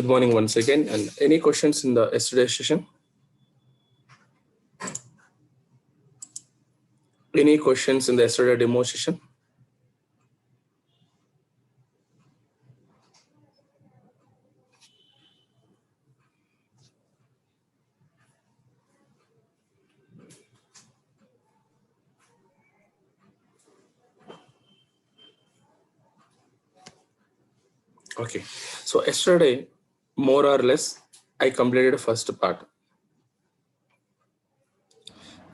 Good morning once again. And any questions in the yesterday session? Any questions in the yesterday demo session? Okay. So yesterday, more or less, I completed the first part.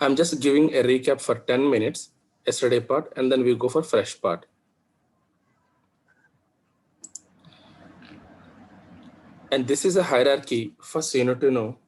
I'm just giving a recap for 10 minutes, yesterday part, and then we go for fresh part. And this is a hierarchy. First, you need to know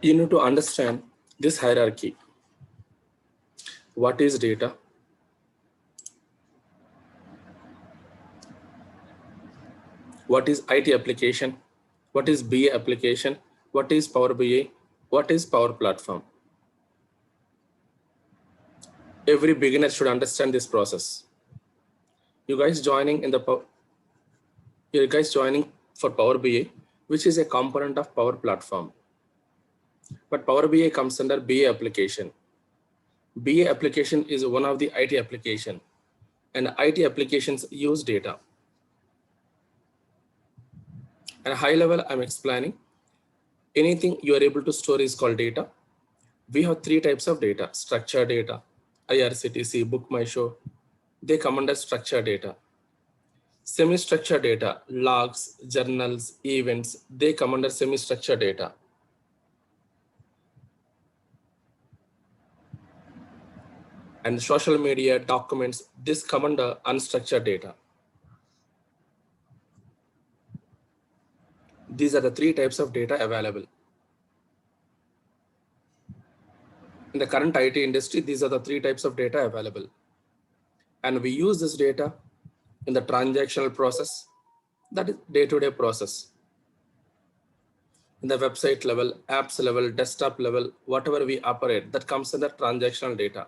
you need to understand this hierarchy. What is data? What is IT application? What is BA application? What is Power BI? What is Power Platform? Every beginner should understand this process. You guys joining for Power BI, which is a component of Power Platform. But Power BI comes under BA application. BA application is one of the IT application, and IT applications use data. At a high level, I'm explaining anything you are able to store is called data. We have three types of data: structured data, IRCTC, Book My Show. They come under structured data. Semi-structured data, logs, journals, events, they come under semi-structured data. And social media, documents, this come under unstructured data. These are the three types of data available. In the current IT industry, these are the three types of data available. And we use this data in the transactional process, that is day-to-day process. In the website level, apps level, desktop level, whatever we operate, that comes under transactional data.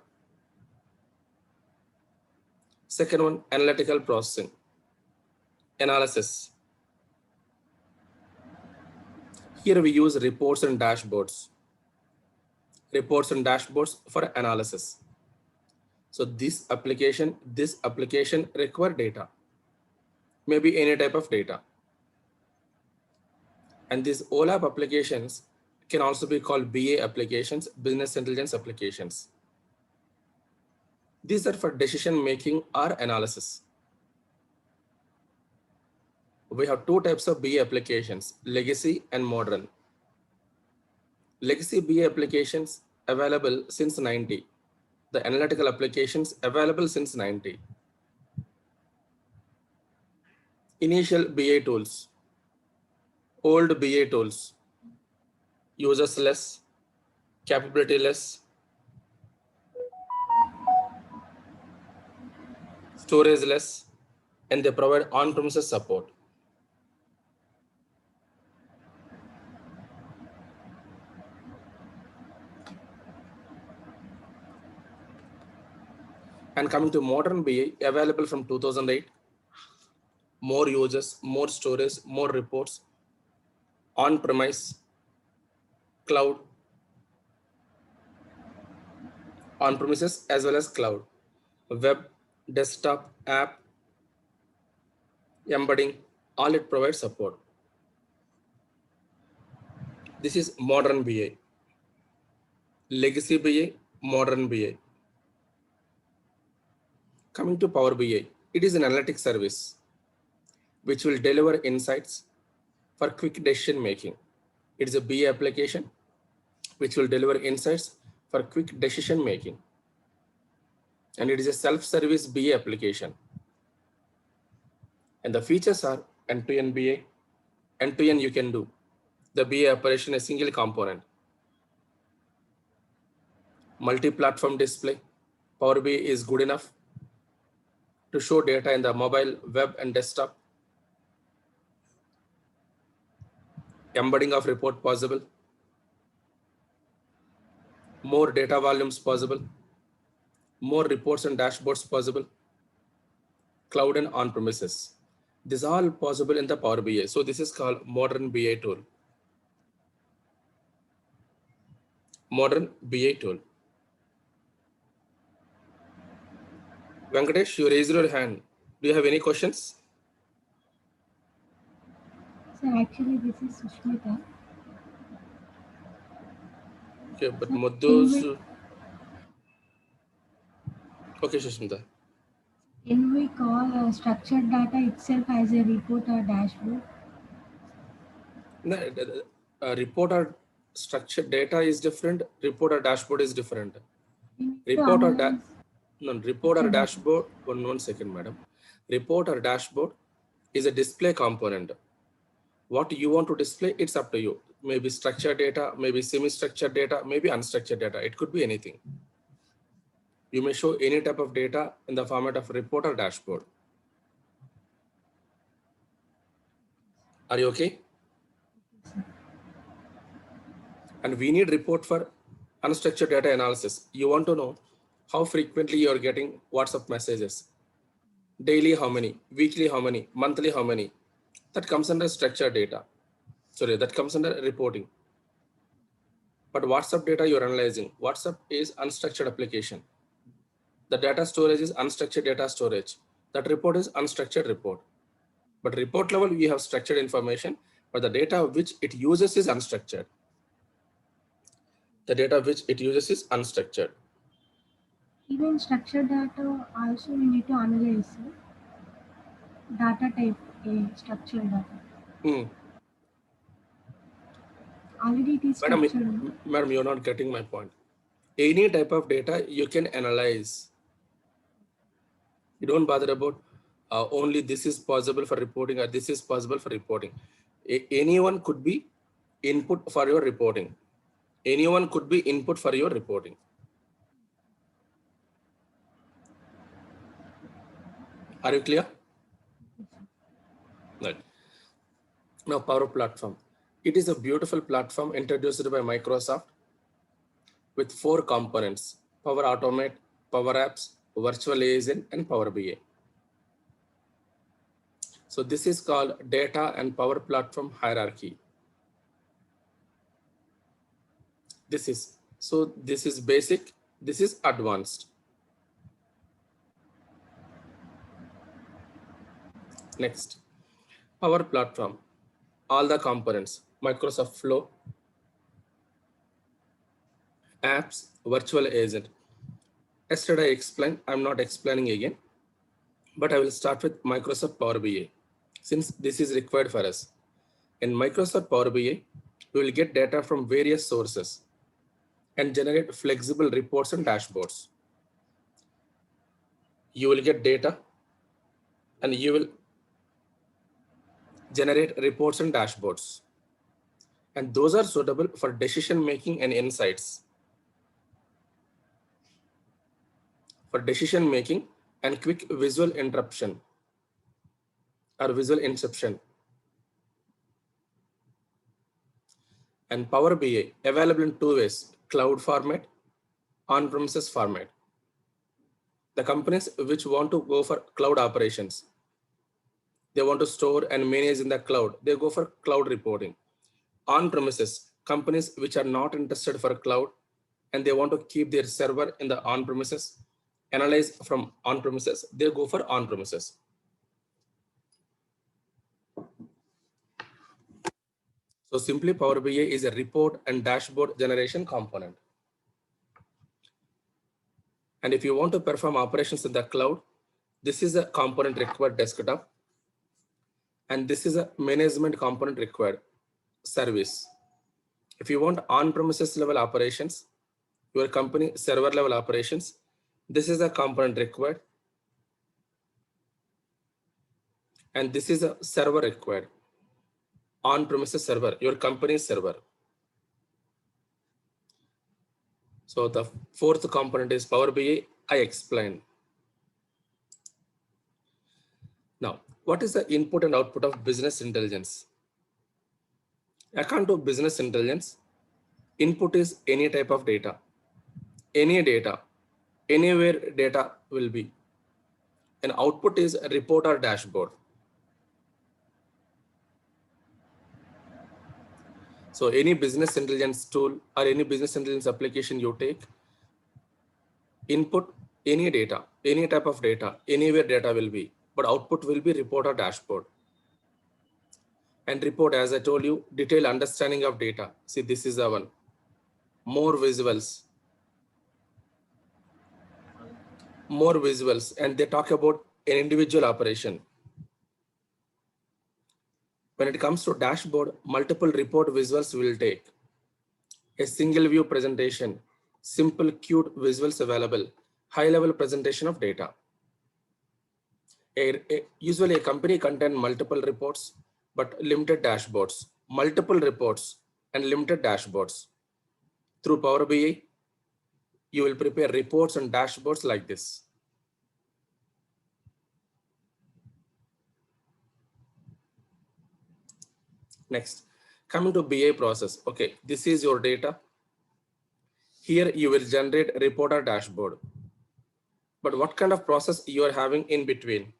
Second one, analytical processing, analysis. Here we use reports and dashboards. Reports and dashboards for analysis. So this application require data, maybe any type of data. And these OLAP applications can also be called BA applications, business intelligence applications. These are for decision making or analysis. We have two types of BA applications, legacy and modern. Legacy BA applications available since 90. The analytical applications available since 90. Initial BA tools, old BA tools, users less, capability less, storage less, and they provide on-premises support. And coming to modern BA, available from 2008, more users, more storage, more reports, on-premise, cloud, on-premises as well as cloud, web, desktop, app, embedding, all it provides support. This is modern BA. Legacy BA, modern BA. Coming to Power BI, it is an analytics service which will deliver insights for quick decision making. It is a BA application which will deliver insights for quick decision making. And it is a self-service BA application. And the features are end-to-end BA. End-to-end you can do. The BA operation is a single component. Multi-platform display. Power BI is good enough to show data in the mobile, web, and desktop. Embedding of report possible. More data volumes possible. More reports and dashboards possible. Cloud and on-premises. This is all possible in the Power BI. So this is called modern BI tool. Modern BI tool. Venkatesh, you raised your hand. Do you have any questions? Sir, actually, this is Sushmita. Okay, but Madhu's... Okay, Sushmita. Can we call structured data itself as a report or dashboard? No, report or structured data is different. Report or dashboard is different. Report or dashboard. One second, madam. Report or dashboard is a display component. What you want to display, it's up to you. Maybe structured data, maybe semi-structured data, maybe unstructured data. It could be anything. You may show any type of data in the format of report or dashboard. Are you okay? And we need report for unstructured data analysis. You want to know how frequently you're getting WhatsApp messages. Daily how many, weekly how many, monthly how many. That comes under structured data. Sorry, that comes under reporting. But WhatsApp data you're analyzing. WhatsApp is unstructured application. The data storage is unstructured data storage. That report is unstructured report. But report level, we have structured information, but the data which it uses is unstructured. The data which it uses is unstructured. Even structured data also we need to analyze. Data type A, structured data. Already it is structured. Madam, you're not getting my point. Any type of data you can analyze. You don't bother about only this is possible for reporting or this is possible for reporting. Anyone could be input for your reporting. Anyone could be input for your reporting. Are you clear? Right. Now, Power Platform. It is a beautiful platform introduced by Microsoft with 4 components: Power Automate, Power Apps, Virtual Agent, and Power BI. So this is called Data and Power Platform hierarchy. This is basic, this is advanced. Next, Power Platform, all the components: Microsoft Flow, apps, virtual agent. Yesterday I explained, I'm not explaining again, but I will start with Microsoft Power BI, since this is required for us. In Microsoft Power BI, we will get data from various sources and generate flexible reports and dashboards. You will get data and you will generate reports and dashboards. And those are suitable for decision making and insights. For decision making and quick visual interruption or visual inception. And Power BI available in 2 ways: cloud format, on-premises format. The companies which want to go for cloud operations, they want to store and manage in the cloud, they go for cloud reporting. On-premises, companies which are not interested for cloud and they want to keep their server in the on-premises, analyze from on-premises, they go for on-premises. So simply, Power BI is a report and dashboard generation component. And if you want to perform operations in the cloud, this is a component required: desktop. And this is a management component required: service. If you want on-premises level operations, your company server level operations, this is a component required. And this is a server required. On-premises server, your company's server. So the fourth component is Power BI, I explained. Now, what is the input and output of business intelligence? According to business intelligence, input is any type of data, any data, anywhere data will be. And output is a report or dashboard. So any business intelligence tool or any business intelligence application you take, input any data, any type of data, anywhere data will be, but output will be report or dashboard. And report, as I told you, detailed understanding of data. See, this is the one. More visuals, and they talk about an individual operation. When it comes to dashboard, multiple report visuals will take. A single view presentation, simple cute visuals available, high level presentation of data. Usually a company contains multiple reports, but limited dashboards, multiple reports and limited dashboards. Through Power BI, you will prepare reports and dashboards like this. Next, coming to BI process. Okay, this is your data. Here you will generate report or dashboard. But what kind of process you are having in between?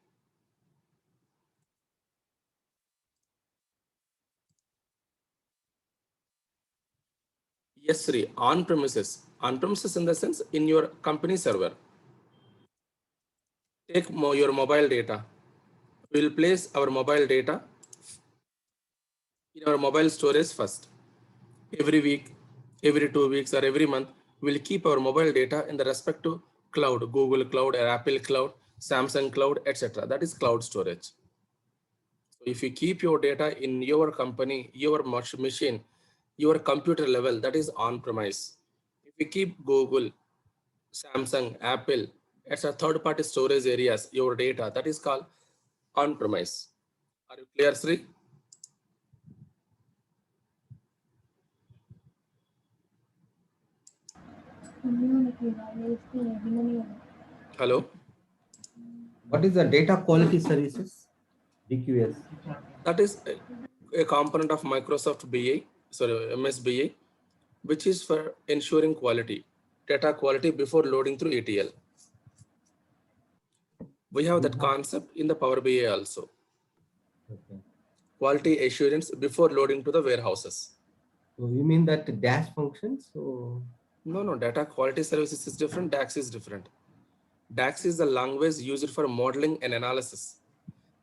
Yes, Sri, on premises. On premises in the sense in your company server. Take your mobile data. We will place our mobile data in our mobile storage first. Every week, every 2 weeks, or every month, we'll keep our mobile data in the respective cloud, Google Cloud, or Apple Cloud, Samsung Cloud, etc. That is cloud storage. So if you keep your data in your company, your machine, your computer level, that is on-premise. If you keep Google, Samsung, Apple, etc. third-party storage areas, your data, that is called on-premise. Are you clear, Sri? Hello? What is the data quality services? DQS. That is a component of Microsoft BI, sorry, MS BI, which is for ensuring quality, data quality before loading through ETL. We have that concept in the Power BI also. Okay. Quality assurance before loading to the warehouses. So you mean that dash functions? So No, data quality services is different, DAX is different. DAX is the language used for modeling and analysis.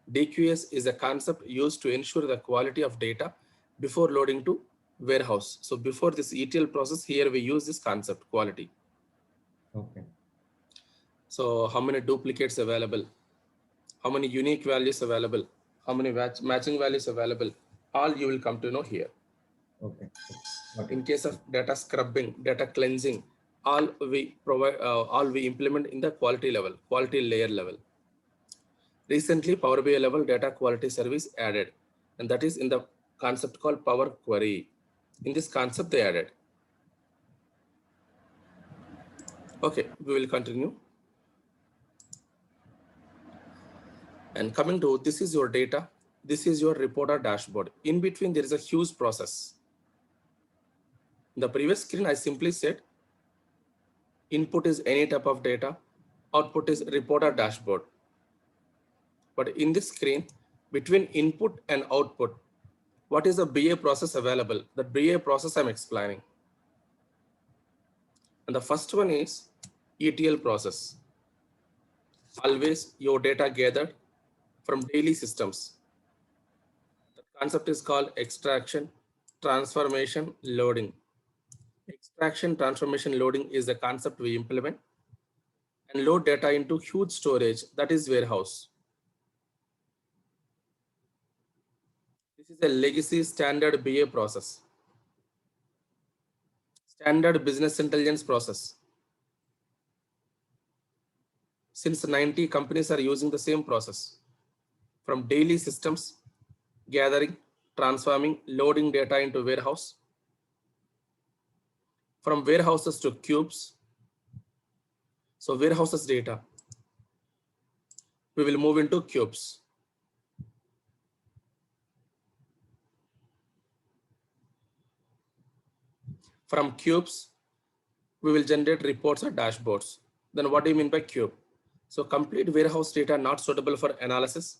DQS is a concept used to ensure the quality of data before loading to warehouse. So before this ETL process, here we use this concept quality. okay. So how many duplicates available, how many unique values available, how many matching values available, all you will come to know here. Okay. In case of data scrubbing, data cleansing, all we provide, all we implement in the quality level, quality layer level. Recently, Power BI level data quality service added, and that is in the concept called Power Query. In this concept, they added. Okay, we will continue. And coming to this is your data. This is your report or dashboard. In between, there is a huge process. In the previous screen, I simply said input is any type of data, output is report or dashboard. But in this screen, between input and output, what is the BA process available? The BA process I'm explaining. And the first one is ETL process. Always your data gathered from daily systems. The concept is called extraction, transformation, loading. Extraction, transformation, loading is the concept we implement and load data into huge storage, that is warehouse. This is a legacy standard BA process. Standard business intelligence process. Since 90 companies are using the same process, from daily systems, gathering, transforming, loading data into warehouse, from warehouses to cubes. So warehouses data, we will move into cubes. From cubes, we will generate reports or dashboards. Then what do you mean by cube? So complete warehouse data not suitable for analysis.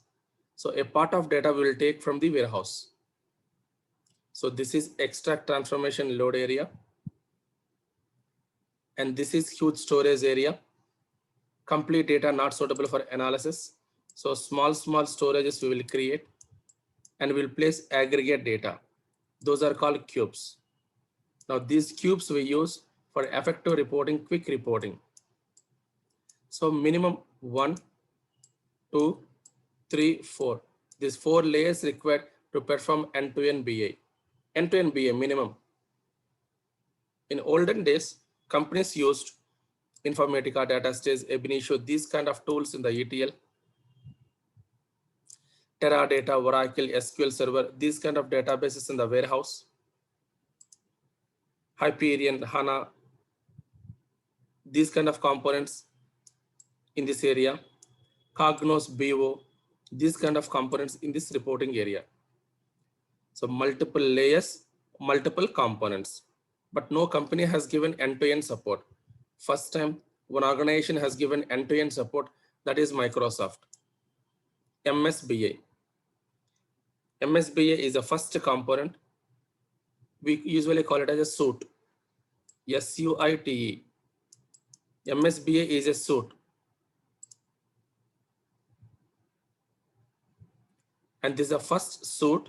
So a part of data we will take from the warehouse. So this is extract transformation load area. And this is huge storage area. Complete data not suitable for analysis. So small storages we will create and we'll place aggregate data. Those are called cubes. Now these cubes we use for effective reporting, quick reporting. So minimum 1, 2, 3, 4. These 4 layers required to perform end-to-end BA. End-to-end BA minimum. In olden days, companies used Informatica, DataStage, Ab Initio, these kind of tools in the ETL. Teradata, Oracle, SQL Server, these kind of databases in the warehouse. Hyperion, HANA, these kind of components in this area. Cognos, BO, these kind of components in this reporting area. So multiple layers, multiple components, but no company has given end-to-end support. First time one organization has given end-to-end support, that is Microsoft. MSBA. MSBA is the first component. We usually call it as a suite. SUITE. MSBA is a suite. And this is the first suite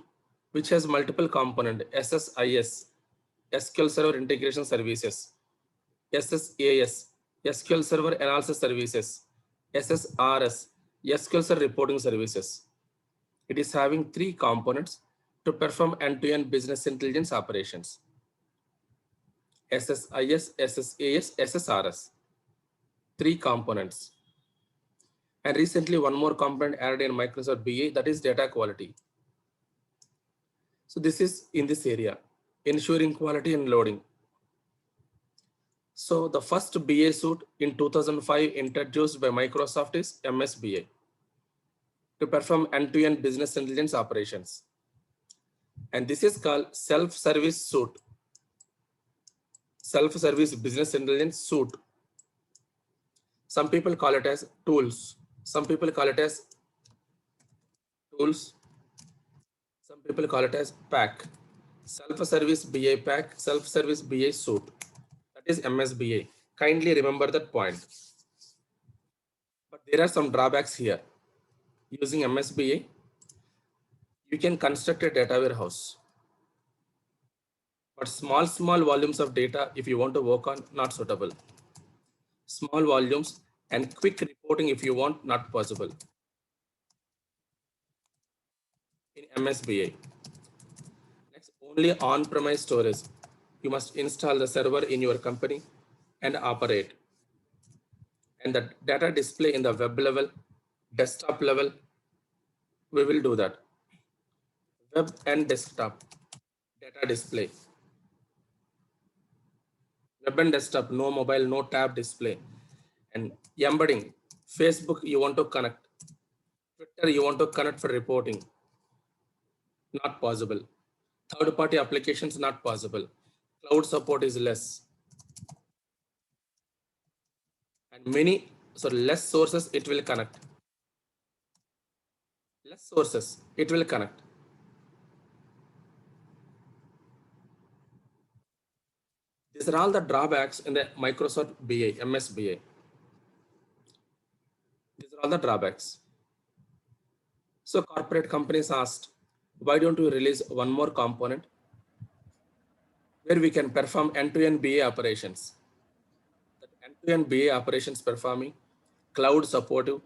which has multiple components: SSIS, SQL Server Integration Services, SSAS, SQL Server Analysis Services, SSRS, SQL Server Reporting Services. It is having 3 components to perform end-to-end business intelligence operations: SSIS, SSAS, SSRS. 3 components. And recently one more component added in Microsoft BA, that is data quality. So this is in this area, ensuring quality and loading. So the first BA suite in 2005 introduced by Microsoft is MSBA to perform end-to-end business intelligence operations. And this is called self-service suite. Self-service business intelligence suite. Some people call it as tools. Some people call it as tools. Some people call it as pack. Self-service BA pack, self-service BA suite. That is MSBA. Kindly remember that point. But there are some drawbacks here. Using MSBA, you can construct a data warehouse. But small volumes of data, if you want to work on, not suitable. Small volumes and quick reporting, if you want, not possible in MSBA. Next, only on-premise storage. You must install the server in your company and operate. And the data display in the web level, desktop level, we will do that. Web and desktop data display. Web and desktop, no mobile, no tab display. And embedding, Facebook you want to connect, Twitter you want to connect for reporting, not possible. Third-party applications, not possible. Cloud support is less. And many, so less sources it will connect. Less sources it will connect. These are all the drawbacks in the Microsoft BA, MSBA. These are all the drawbacks. So corporate companies asked, why don't we release one more component where we can perform end-to-end BA operations? That end-to-end BA operations performing, cloud supportive,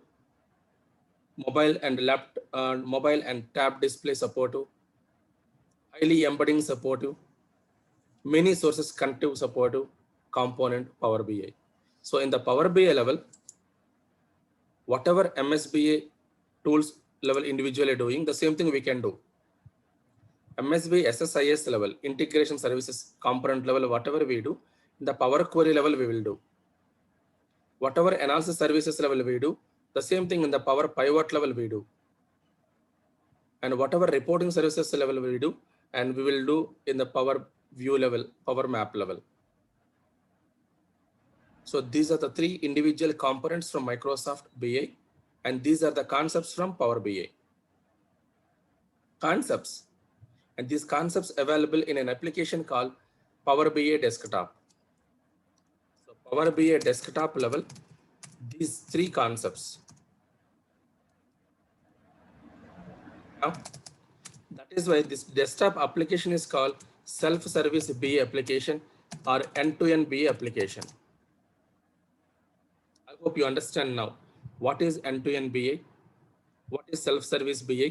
mobile and tab display supportive, highly embedding supportive, many sources connective supportive component Power BI. So in the Power BI level, whatever MSBA tools level individually doing, the same thing we can do. MSB SSIS level, integration services component level, whatever we do, in the Power Query level we will do. Whatever analysis services level we do, the same thing in the Power Pivot level we do. And whatever reporting services level we do, and we will do in the Power View level, Power Map level. So these are the three individual components from Microsoft BI, and these are the concepts from Power BI. Concepts, and these concepts available in an application called Power BI Desktop. So Power BI Desktop level, these three concepts. Now, that is why this desktop application is called self-service BA application or end-to-end BA application. I hope you understand now what is end-to-end BA, what is self-service BA,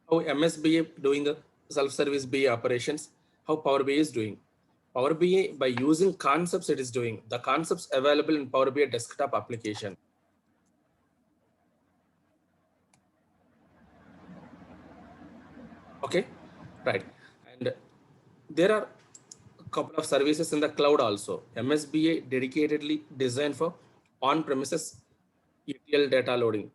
how MSBA doing the self-service BA operations, how Power BI is doing. Power BI, by using concepts it is doing, the concepts available in Power BI desktop application. Okay, right. And there are a couple of services in the cloud also. MSBA dedicatedly designed for on-premises ETL data loading,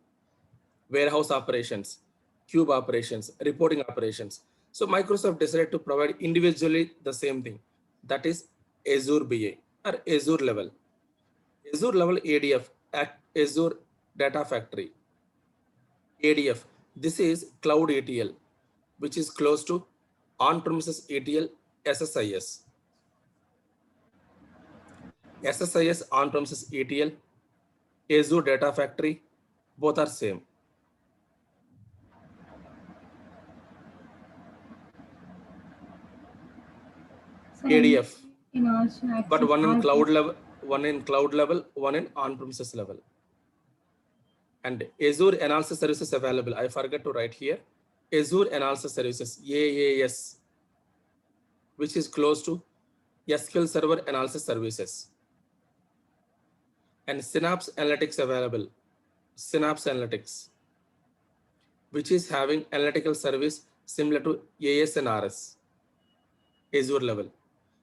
warehouse operations, cube operations, reporting operations. So Microsoft decided to provide individually the same thing. That is Azure BA or Azure level. Azure level ADF, Azure Data Factory. ADF, this is cloud ETL, which is close to on-premises ETL SSIS. SSIS on-premises ETL, Azure Data Factory, both are same. Sir, ADF, can also but access one in all cloud types. level, one in on-premises level. And Azure Analysis Services available. I forgot to write here. Azure Analysis Services, AAS, which is close to SQL Server Analysis Services. And Synapse Analytics available. Synapse Analytics, which is having analytical service similar to AS and RS, Azure level.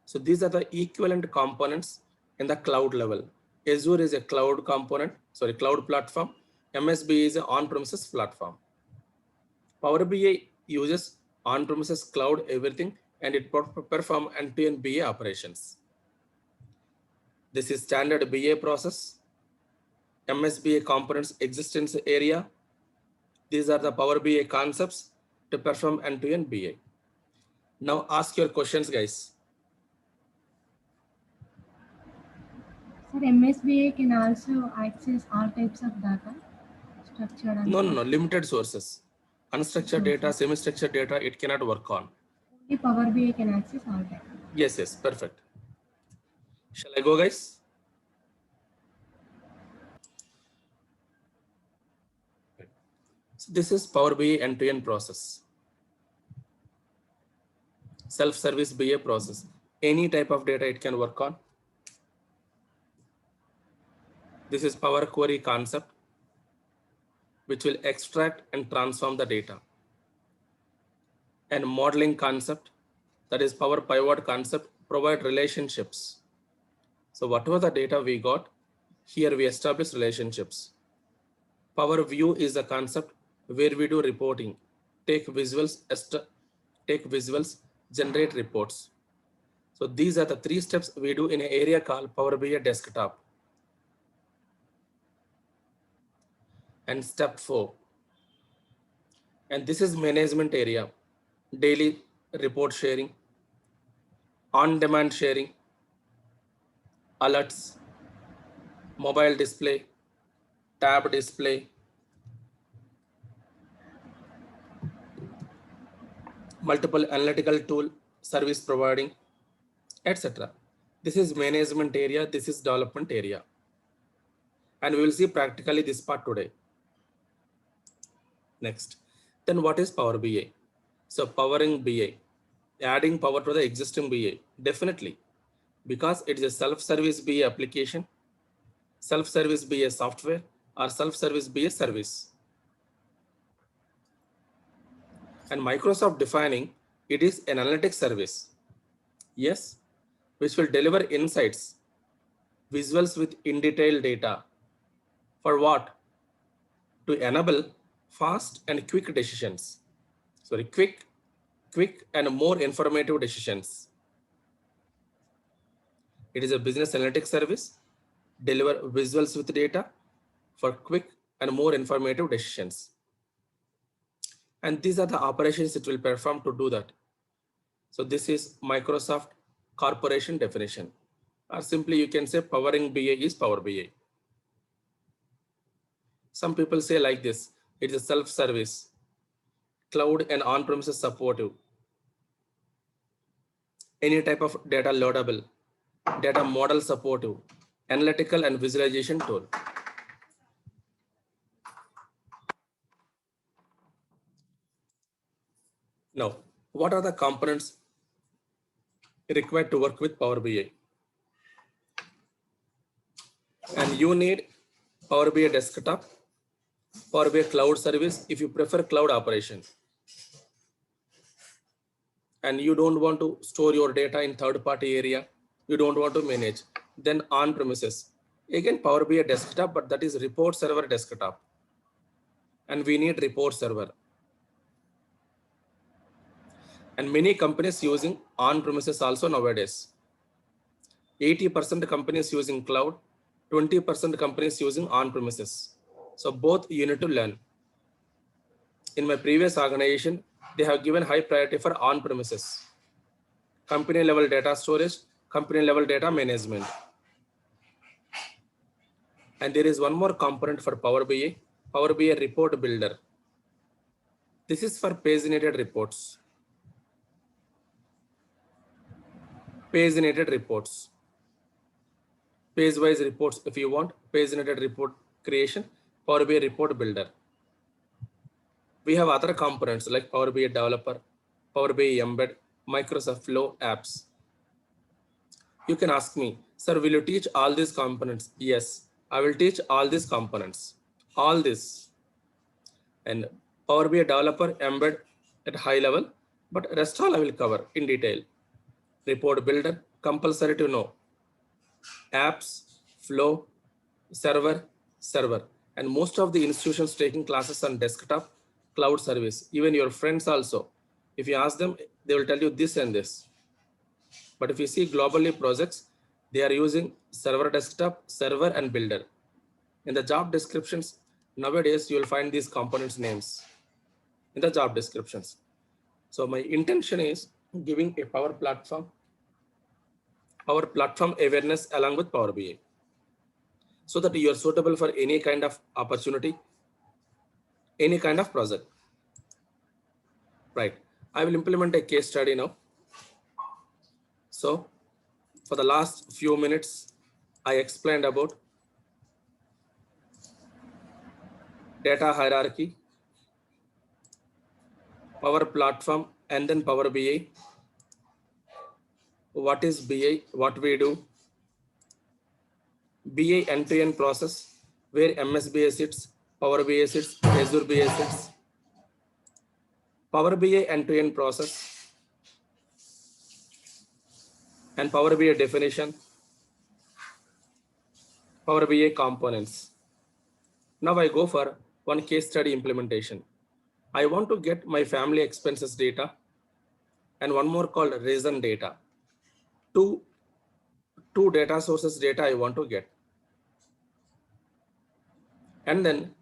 So these are the equivalent components in the cloud level. Azure is a cloud component, sorry, cloud platform. MSB is an on-premises platform. Power BI uses on-premises cloud everything, and it perform end-to-end BA operations. This is standard BA process. MSBA components existence area. These are the Power BI concepts to perform end-to-end BA. Now ask your questions, guys. Sir, MSBA can also access all types of data, structured and No, limited sources. Unstructured data, sources. semi-structured data, it cannot work on. Only Power BI can access all types. Yes, perfect. Shall I go, guys? So this is Power BI end-to-end process. Self-service BA process. Any type of data it can work on. This is Power Query concept, which will extract and transform the data. And modeling concept, that is Power Pivot concept, provide relationships. So whatever the data we got, here we establish relationships. Power View is a concept where we do reporting, take visuals, generate reports. So these are the three steps we do in an area called Power BI Desktop. And step 4. And this is management area, daily report sharing, on-demand sharing, alerts, mobile display, tab display, multiple analytical tool, service providing, etc. This is management area, this is development area. And we will see practically this part today. Next, then what is Power BI? So powering BI. adding power to the existing BA? Definitely, because it is a self-service BA application, self-service BA software, or self-service BA service. And Microsoft defining it is an analytics service. Yes, which will deliver insights, visuals with in-detail data. For what? To enable fast and quick decisions. Sorry, quick and more informative decisions. It is a business analytics service, deliver visuals with data for quick and more informative decisions. And these are the operations it will perform to do that. So this is Microsoft corporation definition, or simply you can say powering BA is Power BI. Some people say like this, it is a self-service, cloud and on-premises supportive, any type of data loadable, data model supportive, analytical and visualization tool. Now, what are the components required to work with Power BI? And you need Power BI desktop, Power BI cloud service if you prefer cloud operation. And you don't want to store your data in third-party area, you don't want to manage, then on-premises. Again, Power BI desktop, but that is report server desktop. And we need report server. And many companies using on-premises also nowadays. 80% companies using cloud, 20% companies using on-premises. So both you need to learn. In my previous organization, they have given high priority for on-premises, company level data storage, company level data management. And there is one more component for Power BI report builder. This is for paginated reports. Paginated reports. Page-wise reports if you want, paginated report creation, Power BI report builder. We have other components like Power BI developer, Power BI embed, Microsoft Flow apps. You can ask me, sir, will you teach all these components? Yes, I will teach all these components, all this. And Power BI developer embed at high level, but rest all I will cover in detail. Report builder, compulsory to know. Apps, flow, server. And most of the institutions taking classes on desktop, cloud service, even your friends also. If you ask them, they will tell you this and this. But if you see globally projects, they are using server desktop, server and builder. In the job descriptions, nowadays you will find these components names in the job descriptions. So my intention is giving a Power Platform awareness along with Power BI, so that you are suitable for any kind of opportunity, any kind of project. Right. I will implement a case study now. So for the last few minutes, I explained about data hierarchy, Power Platform, and then Power BI. What is BI? What we do? BI end-to-end process where MS BI sits, Power BI sits, Azure BI sits. Power BI end-to-end process and Power BI definition, Power BI components. Now I go for one case study implementation. I want to get my family expenses data and one more called reason data. Two data sources data I want to get. And then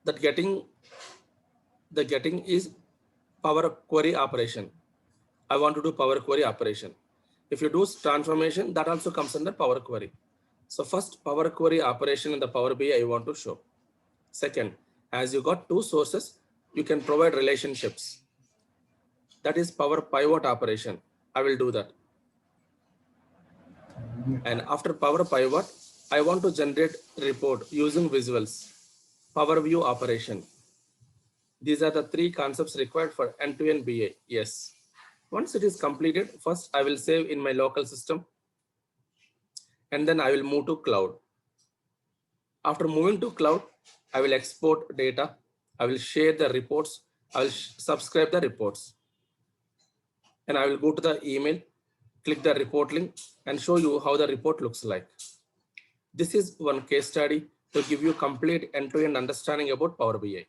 the getting is Power Query operation. I want to do Power Query operation. If you do transformation, that also comes under Power Query. So first Power Query operation in the Power BI I want to show. Second, as you got two sources, you can provide relationships. That is Power Pivot operation. I will do that. And after Power Pivot, I want to generate report using visuals. Power View operation. These are the three concepts required for end-to-end BA. Yes. Once it is completed, first I will save in my local system and then I will move to cloud. After moving to cloud, I will export data. I will share the reports. I will subscribe the reports. And I will go to the email, click the report link and show you how the report looks like. This is one case study to give you complete end-to-end understanding about Power BI.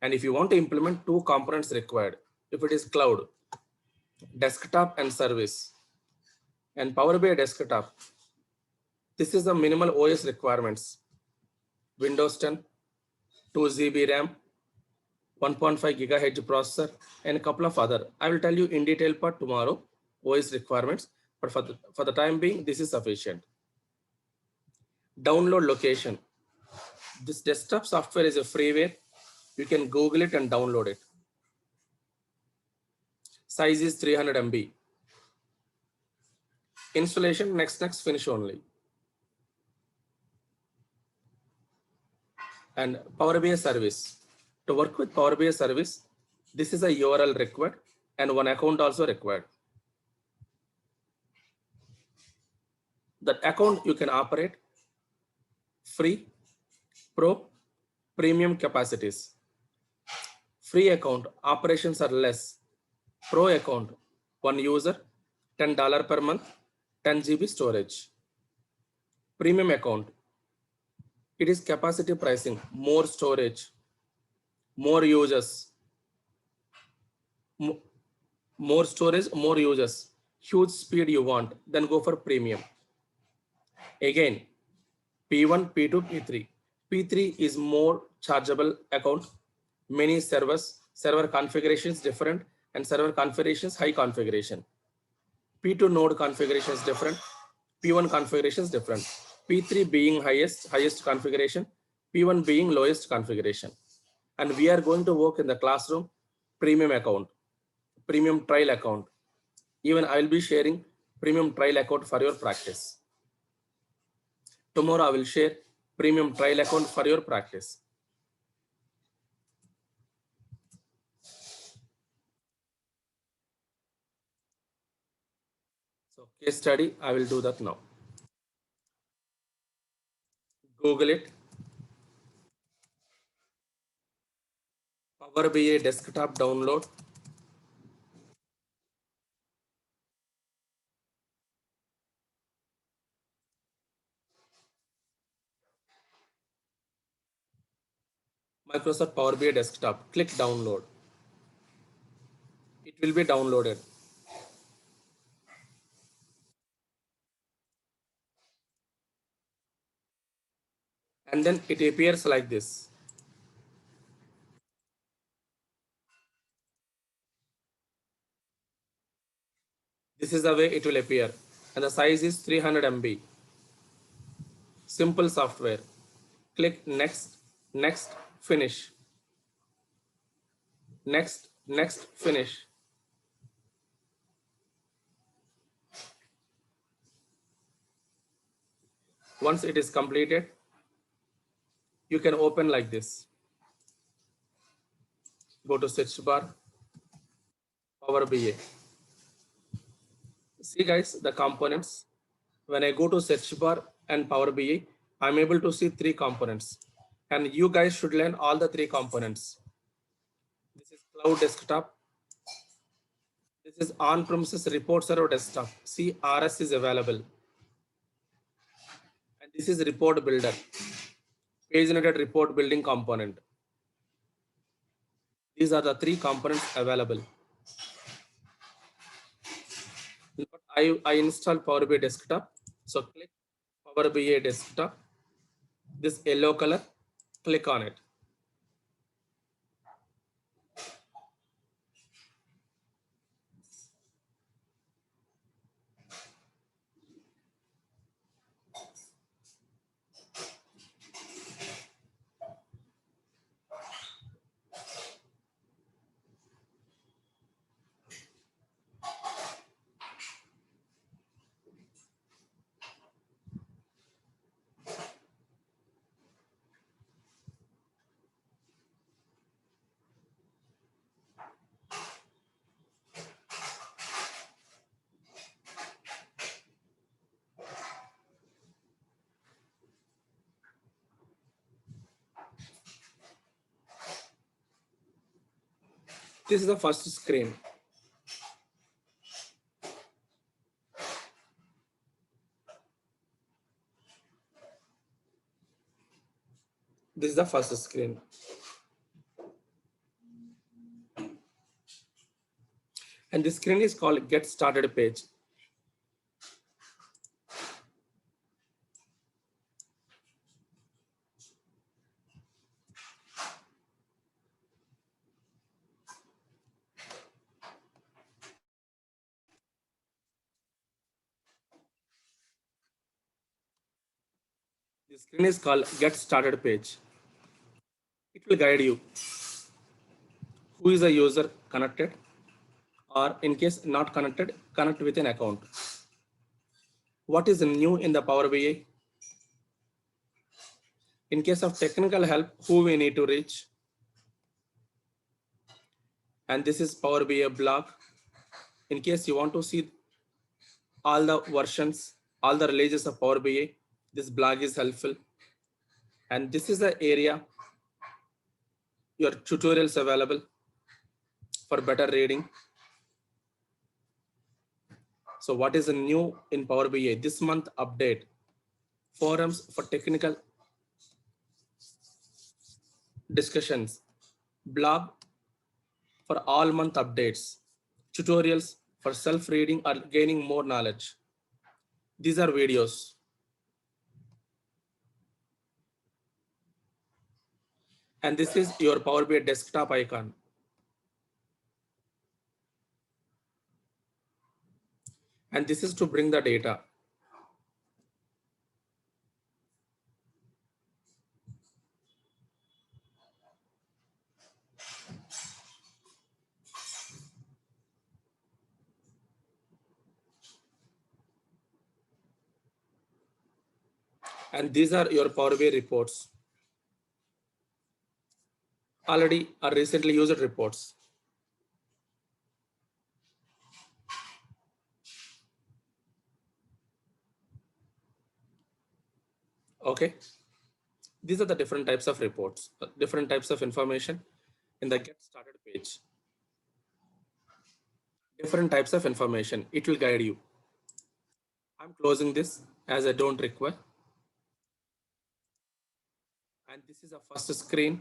And if you want to implement, two components required. If it is cloud, desktop and service, and Power BI desktop, this is the minimal OS requirements. Windows 10, 2 GB RAM, 1.5 gigahertz processor, and a couple of other. I will tell you in detail part tomorrow, OS requirements, but for the time being, this is sufficient. Download location. This desktop software is a freeware. You can Google it and download it. Size is 300 MB. Installation, next, finish only. And Power BI service. To work with Power BI service, this is a URL required and one account also required. That account you can operate free, pro, premium capacities. Free account, operations are less. Pro account, one user, $10 per month, 10 GB storage. Premium account, it is capacity pricing, more storage, more users, more storage, more users, huge speed you want, then go for premium. Again, P1, P2, P3. P3 is more chargeable account, many servers, server configurations different, and server configurations high configuration. P2 node configuration is different, P1 configuration is different. P3 being highest configuration, P1 being lowest configuration. And we are going to work in the classroom premium account, premium trial account. Even I will be sharing premium trial account for your practice. Tomorrow I will share premium trial account for your practice. So case study, I will do that now. Google it. Power BI desktop download. Microsoft Power BI desktop. Click download. It will be downloaded. And then it appears like this. This is the way it will appear. And the size is 300 MB. Simple software. Click next, finish. Next, finish. Once it is completed, you can open like this. Go to search bar, Power BI. See guys, the components. When I go to search bar and Power BI, I'm able to see 3 components. And you guys should learn all the 3 components. This is cloud desktop. This is on-premises report server desktop. See, RS is available. And this is report builder, page-related report building component. These are the 3 components available. I installed Power BI desktop. So click Power BI desktop. This yellow color, click on it. This is the first screen. This is the first screen. And this screen is called Get Started page. This screen is called Get Started page. It will guide you who is a user connected, or in case not connected, connect with an account. What is new in the Power BI? In case of technical help, who we need to reach. And this is Power BI blog. In case you want to see all the versions, all the releases of Power BI, this blog is helpful. And this is the area your tutorials available for better reading. So what is new in Power BI? This month update, forums for technical discussions, blog for all month updates, tutorials for self-reading or gaining more knowledge. These are videos. And this is your Power BI desktop icon. And this is to bring the data. And these are your Power BI reports. Already or recently used reports. Okay. These are the different types of reports, different types of information in the Get Started page. Different types of information. It will guide you. I'm closing this as I don't require. And this is a first screen.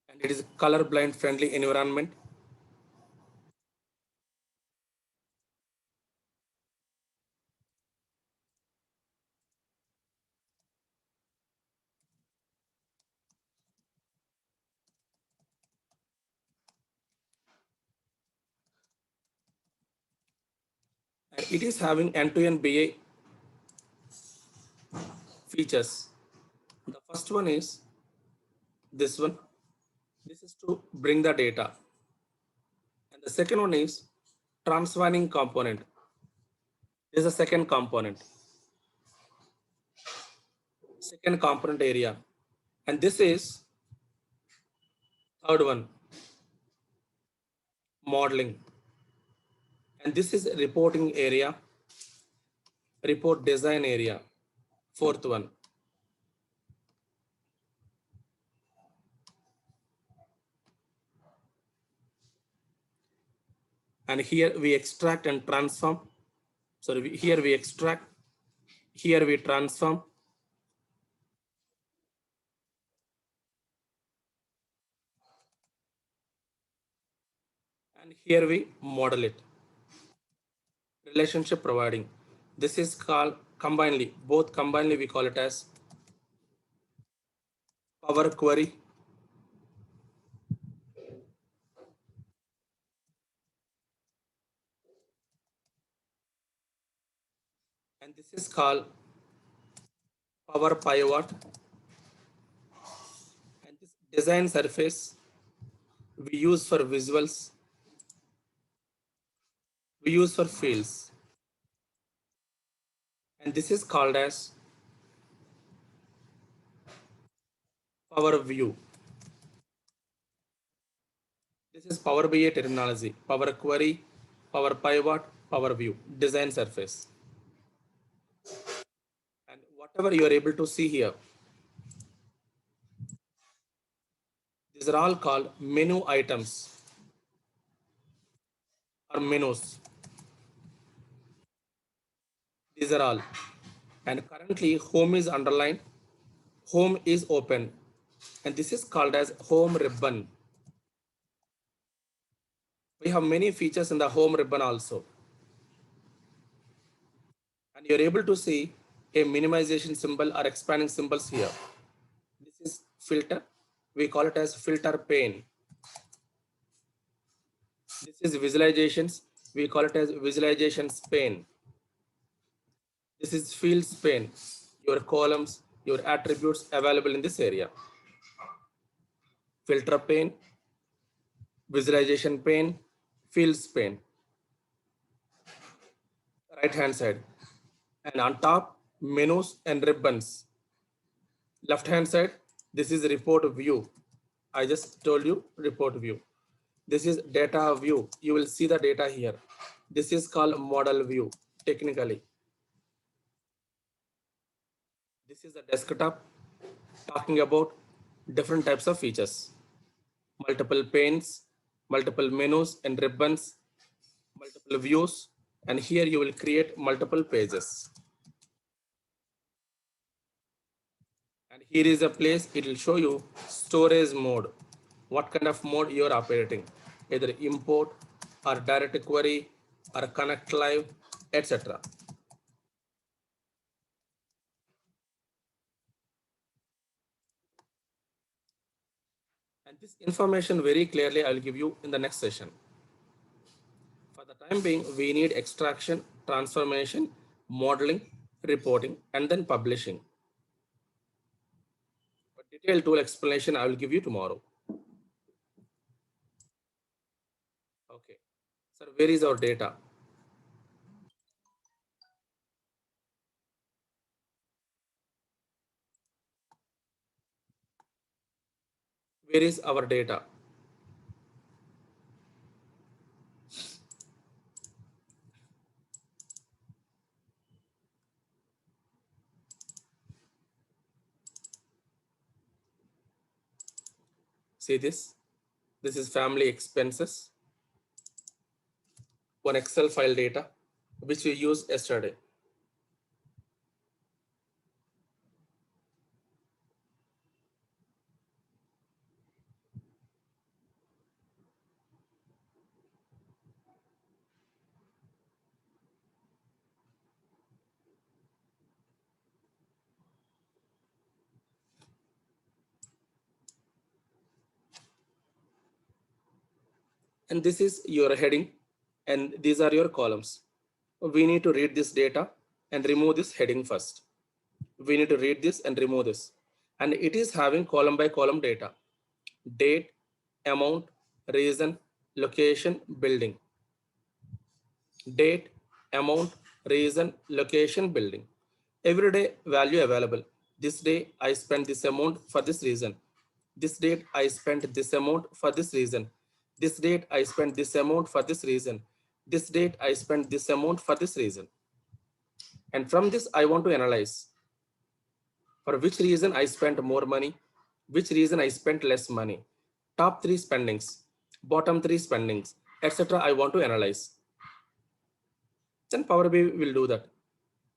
And it is colorblind friendly environment. And it is having end-to-end BA features. The first one is this one. This is to bring the data. And the second one is transforming component. This is the second component. Second component area. And this is third one, modeling. And this is reporting area, report design area, fourth one. And here we extract and transform. Sorry, here we extract, here we transform. And here we model it. Relationship providing. This is called combinedly, both combinedly we call it as Power Query. And this is called Power Pivot. And this design surface we use for visuals, we use for fields. And this is called as Power View. This is Power BI terminology, Power Query, Power Pivot, Power View, design surface. And whatever you are able to see here, These are all called menu items or menus. These are all. And currently home is underlined, home is open, and this is called as home ribbon. We have many features in the home ribbon also. And you're able to see a minimization symbol or expanding symbols here. This is filter. We call it as filter pane. This is visualizations. We call it as visualizations pane. This is fields pane. Your columns, your attributes available in this area. Filter pane, visualization pane, fields pane. Right hand side. And on top, menus and ribbons. Left hand side, this is report view. I just told you report view. This is data view. You will see the data here. This is called model view technically. This is the desktop talking about different types of features. Multiple panes, multiple menus and ribbons, multiple views, and here you will create multiple pages. And here is a place, it will show you storage mode. What kind of mode you are operating, either import or direct query or connect live, etc. And this information very clearly I will give you in the next session. For the time being, we need extraction, transformation, modeling, reporting, and then publishing. But detailed tool explanation I will give you tomorrow. Okay, sir, where is our data? Where is our data? See this? This is family expenses. One Excel file data, which we used yesterday. And this is your heading, and these are your columns. We need to read this data and remove this heading first. We need to read this and remove this. And it is having column by column data. Date, amount, reason, location, building. Date, amount, reason, location, building. Everyday value available. This day I spent this amount for this reason. This date I spent this amount for this reason. This date I spent this amount for this reason. This date I spent this amount for this reason. And from this I want to analyze for which reason I spent more money, which reason I spent less money, top 3 spendings, bottom 3 spendings, etc. I want to analyze. Then Power BI will do that.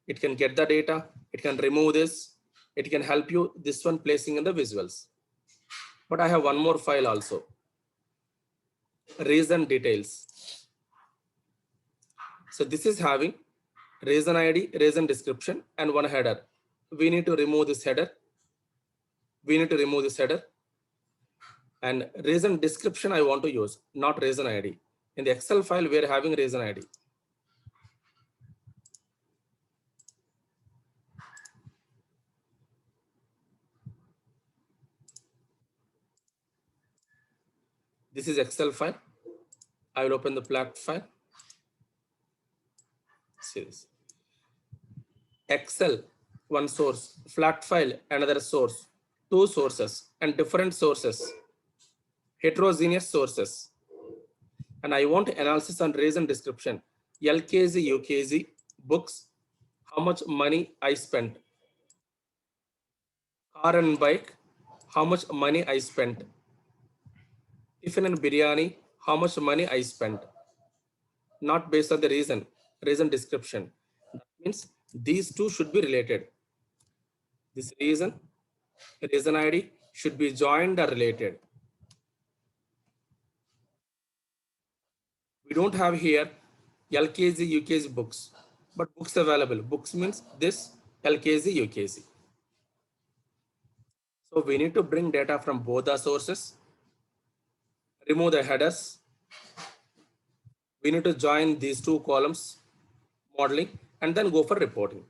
It can get the data, it can remove this, it can help you this one placing in the visuals. But I have one more file also, reason details. So this is having reason ID, reason description, and one header. We need to remove this header. We need to remove this header. And reason description I want to use, not reason ID. In the Excel file, we are having reason ID. This is Excel file. I will open the flat file. See this. Excel, one source, flat file, another source, two sources, and different sources, heterogeneous sources. And I want analysis on reason description, LKG, UKG, books, how much money I spent, car and bike, how much money I spent, Tiffin and biryani, how much money I spent. Not based on the reason description. That means these two should be related. This reason ID should be joined or related. We don't have here LKG, UKG books, but books available. Books means this LKG, UKG. So we need to bring data from both the sources, remove the headers. We need to join these two columns, modeling, and then go for reporting.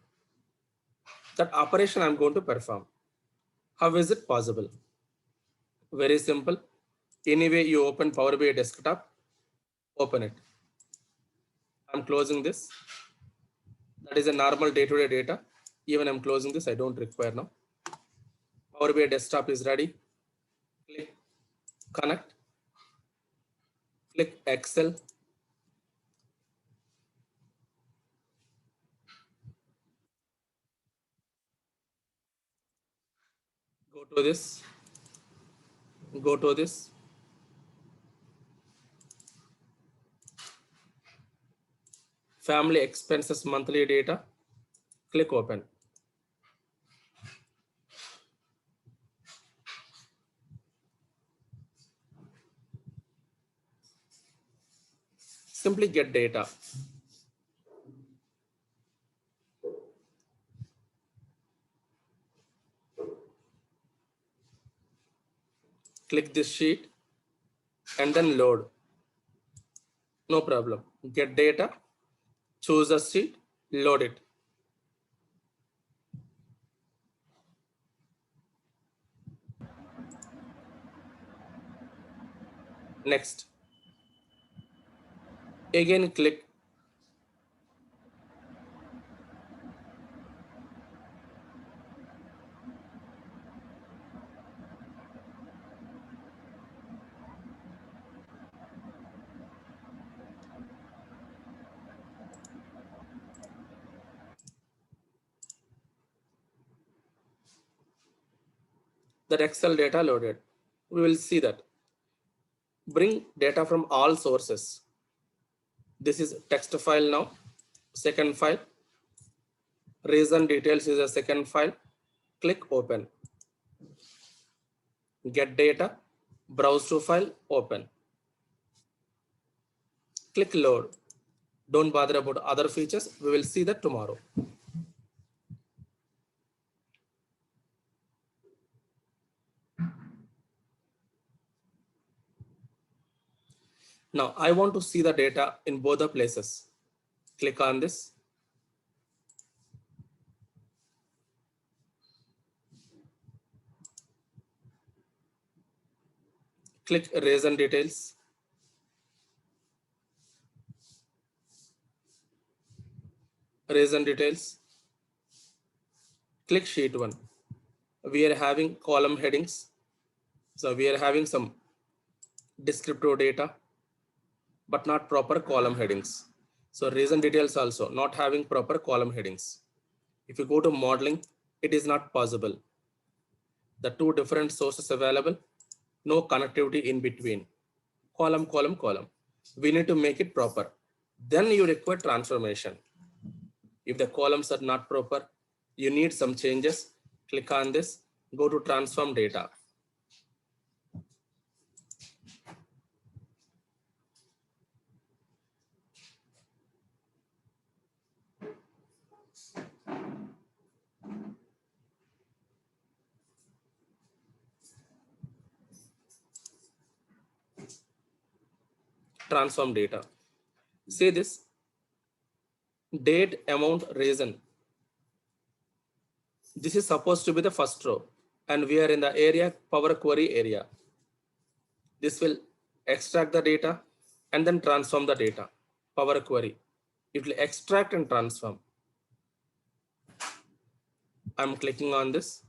That operation I'm going to perform. How is it possible? Very simple. Anyway, you open Power BI desktop, open it. I'm closing this. That is a normal day-to-day data. Even I'm closing this, I don't require now. Power BI desktop is ready. Click connect. Click Excel. Go to this. Go to this. Family expenses monthly data. Click open. Simply get data. Click this sheet and then load. No problem. Get data, choose a sheet, load it. Next. Again, click that Excel data loaded. We will see that. Bring data from all sources. This is text file now. Second file. Reason details is a second file. Click open. Get data. Browse to file. Open. Click load. Don't bother about other features. We will see that tomorrow. Now I want to see the data in both the places. Click on this. Click reason details. Reason details. Click sheet 1. We are having column headings. So we are having some descriptive data, but not proper column headings. So reason details also not having proper column headings. If you go to modeling, it is not possible. The two different sources available, no connectivity in between. Column, column, column. We need to make it proper. Then you require transformation. If the columns are not proper, you need some changes. Click on this, go to transform data. Transform data. Say this, date, amount, reason. This is supposed to be the first row, and we are in the area Power Query area. This will extract the data and then transform the data. Power Query. It will extract and transform. I'm clicking on this.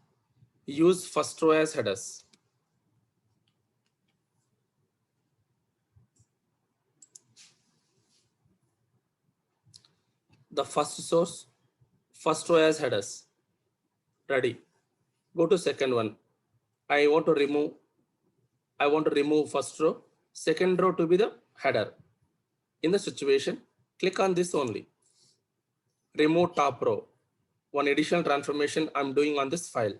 Use first row as headers. The first source, first row as headers. Ready. Go to second one. I want to remove first row. Second row to be the header. In the situation, click on this only. Remove top row. One additional transformation I'm doing on this file.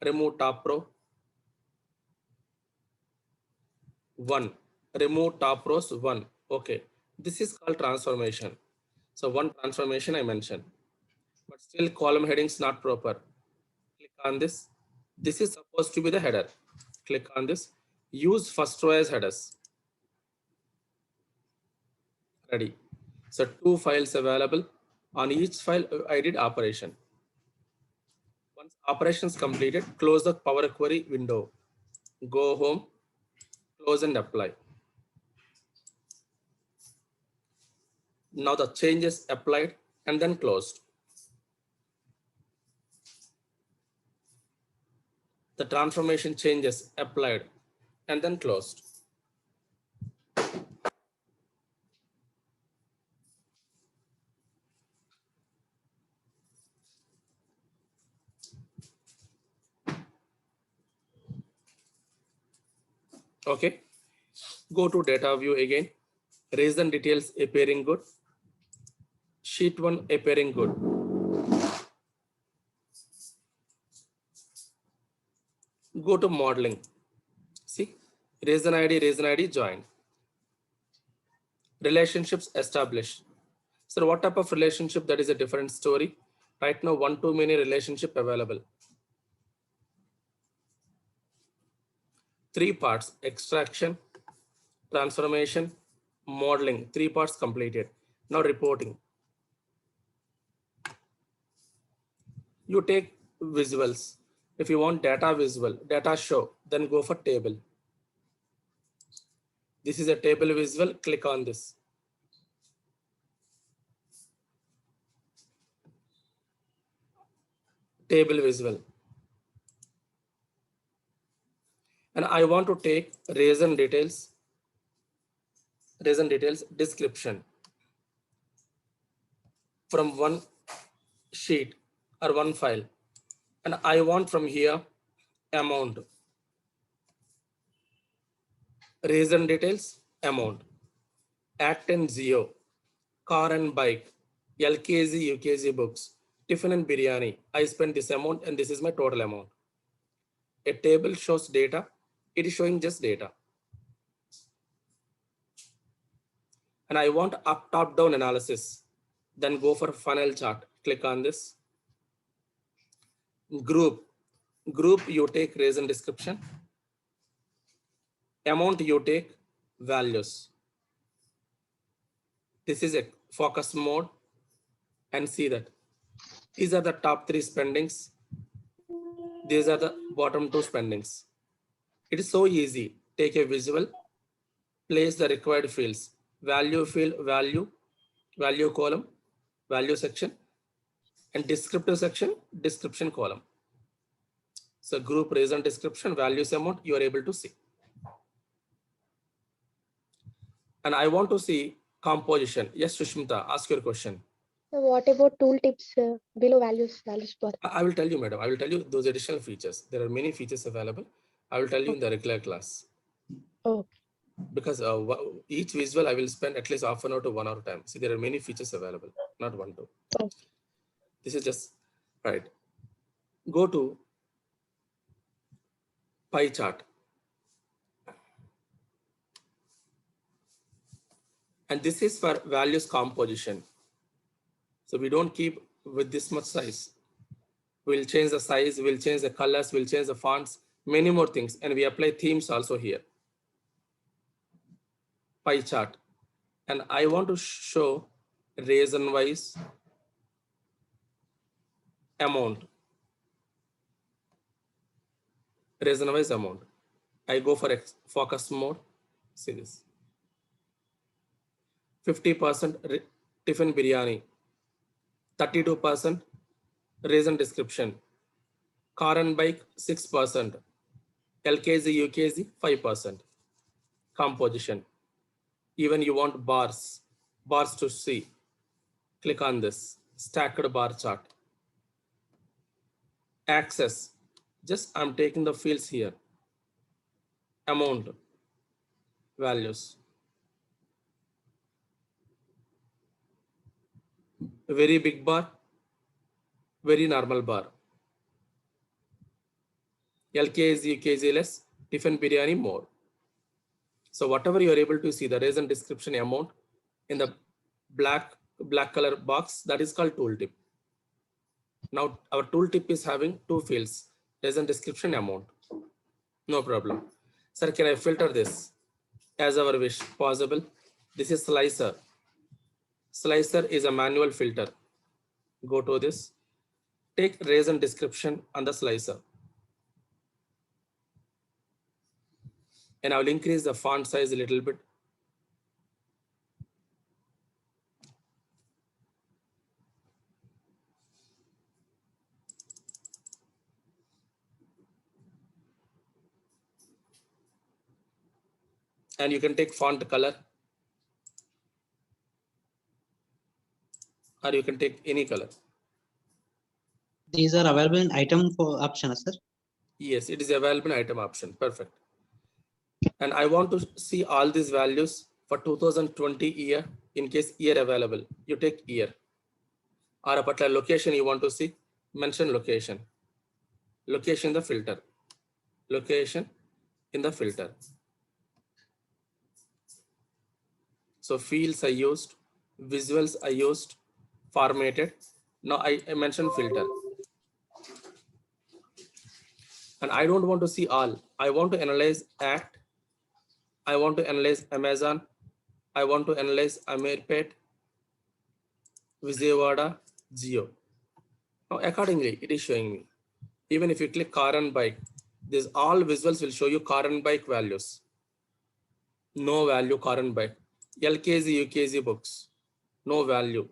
Remove top row. 1. Remove top rows 1. Okay. This is called transformation. So one transformation I mentioned. But still column headings not proper. Click on this. This is supposed to be the header. Click on this. Use first row as headers. Ready. So 2 files available. On each file I did operation. Once operations completed, close the Power Query window. Go home, close and apply. Now the changes applied and then closed. The transformation changes applied and then closed. Okay, go to data view again. Reason details appearing good. Sheet 1 appearing good. Go to modeling. See, reason ID join. Relationships established. So what type of relationship? That is a different story. Right now, one to many relationship available. 3 parts: extraction, transformation, modeling. 3 parts completed. Now reporting. You take visuals. If you want data visual, data show, then go for table. This is a table visual. Click on this. Table visual. And I want to take reason details description from one sheet or one file. And I want from here amount. Reason details, amount. Act and Zio, car and bike, LKG, UKG books, tiffin and biryani. I spent this amount and this is my total amount. A table shows data. It is showing just data. And I want up, top, down analysis. Then go for funnel chart. Click on this. Group, you take reason description. Amount, you take values. This is a focus mode, and see that these are the top 3 spendings. These are the bottom 2 spendings. It is so easy. Take a visual, place the required fields, value field, value column, value section, and descriptive section, description column. So group, reason, description, values, amount, you are able to see. And I want to see composition. Yes, Sushmita, ask your question. What about tooltips below values bar? I will tell you, madam. I will tell you those additional features. There are many features available. I will tell you in the regular class. Oh, Because each visual I will spend at least half an hour to 1 hour time. See, there are many features available, not one, two. oh. This is just right. Go to pie chart. And this is for values composition. So we don't keep with this much size. We'll change the size, we'll change the colors, we'll change the fonts, many more things. And we apply themes also here. Pie chart. And I want to show reason wise amount. Reason wise amount. I go for focus mode. See this. 50% tiffin biryani. 32% reason description. Car and bike 6%. LKG, UKG 5%. Composition. Even you want bars to see. Click on this stacked bar chart. Access. Just I'm taking the fields here. Amount. values. Very big bar, very normal bar. LKG, UKG less, tiffin biryani more. So whatever you are able to see, the reason description amount in the black color box, that is called tooltip. Now our tooltip is having two fields, reason description amount. No problem. Sir, can I filter this as our wish? Possible. This is slicer. Slicer is a manual filter. Go to this. Take reason description on the slicer. And I will increase the font size a little bit. And you can take font color, or you can take any color. These are available in item for option, sir. Yes, it is available in item option. Perfect. And I want to see all these values for 2020 year. In case year available, you take year. Or a particular location you want to see, mention location. Location in the filter. Location in the filter. So fields I used, visuals I used, formatted. Now I mentioned filter. And I don't want to see all. I want to analyze ACT. I want to analyze Amazon. I want to analyze Ameerpet, Vijayawada, Jio. Now accordingly, it is showing me. Even if you click car and bike, these all visuals will show you car and bike values. No value car and bike. LKG, UKG books, no value.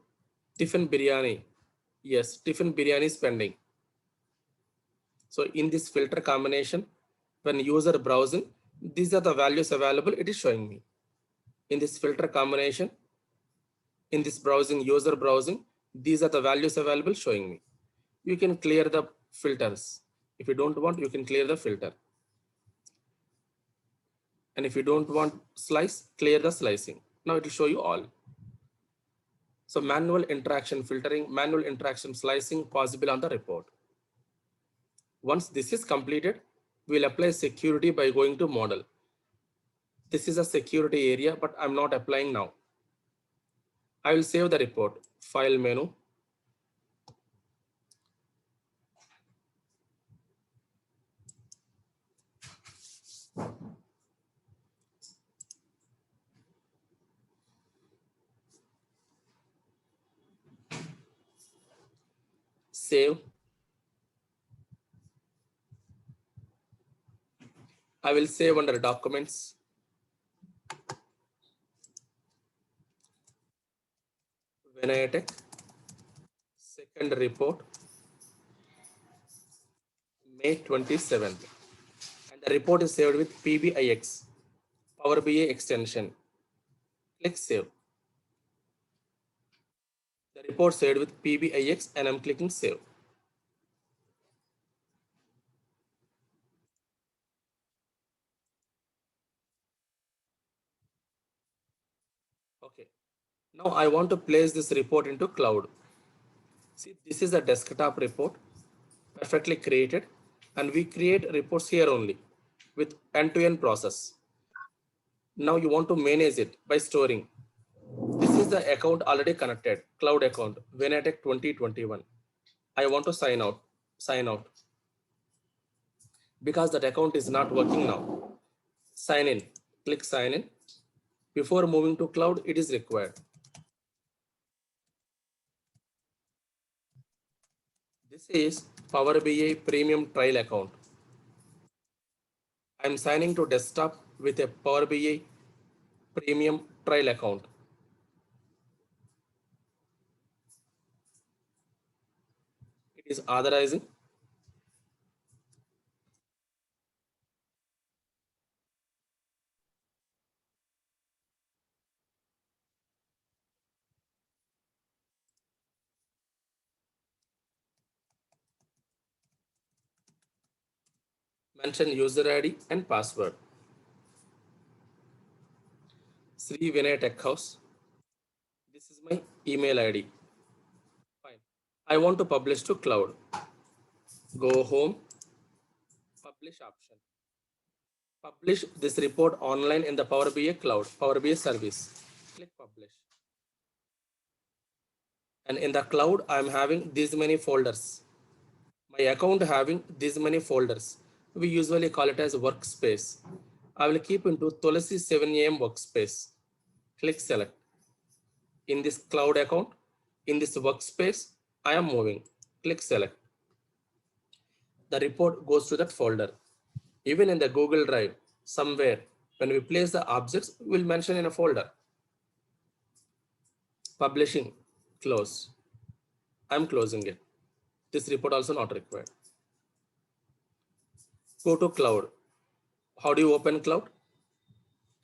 Tiffin biryani, yes, tiffin biryani is pending. So in this filter combination, when user browsing, these are the values available, it is showing me. In this filter combination, in this browsing, user browsing, these are the values available showing me. You can clear the filters. If you don't want, you can clear the filter. And if you don't want slice, clear the slicing. Now it will show you all. So manual interaction filtering, manual interaction slicing possible on the report. Once this is completed, we'll apply security by going to model. This is a security area, but I'm not applying now. I will save the report, file menu. Save. I will save under documents. Vinayatech, second report, May 27th. And the report is saved with PBIX, Power BI extension. Click save. The report saved with PBIX and I'm clicking save. Okay. Now I want to place this report into cloud. See, this is a desktop report, perfectly created, and we create reports here only with end-to-end process. Now you want to manage it by storing. This is the account already connected, cloud account, Vinayatech 2021. I want to sign out. Because that account is not working now. Sign in, click sign in. Before moving to cloud, it is required. This is Power BI Premium Trial account. I'm signing to desktop with a Power BI Premium Trial account. It is authorizing. Mention user ID and password. Sri Vinay Tech House. This is my email ID. Fine. I want to publish to cloud. Go home, publish option. Publish this report online in the Power BI cloud, Power BI service. Click publish. And in the cloud, I'm having these many folders. My account having these many folders. We usually call it as workspace. I will keep into Tulasi 7am workspace. Click select. In this cloud account, in this workspace, I am moving. Click select. The report goes to that folder. Even in the Google Drive, somewhere, when we place the objects, we'll mention in a folder. Publishing, close. I'm closing it. This report also not required. Go to cloud. How do you open cloud?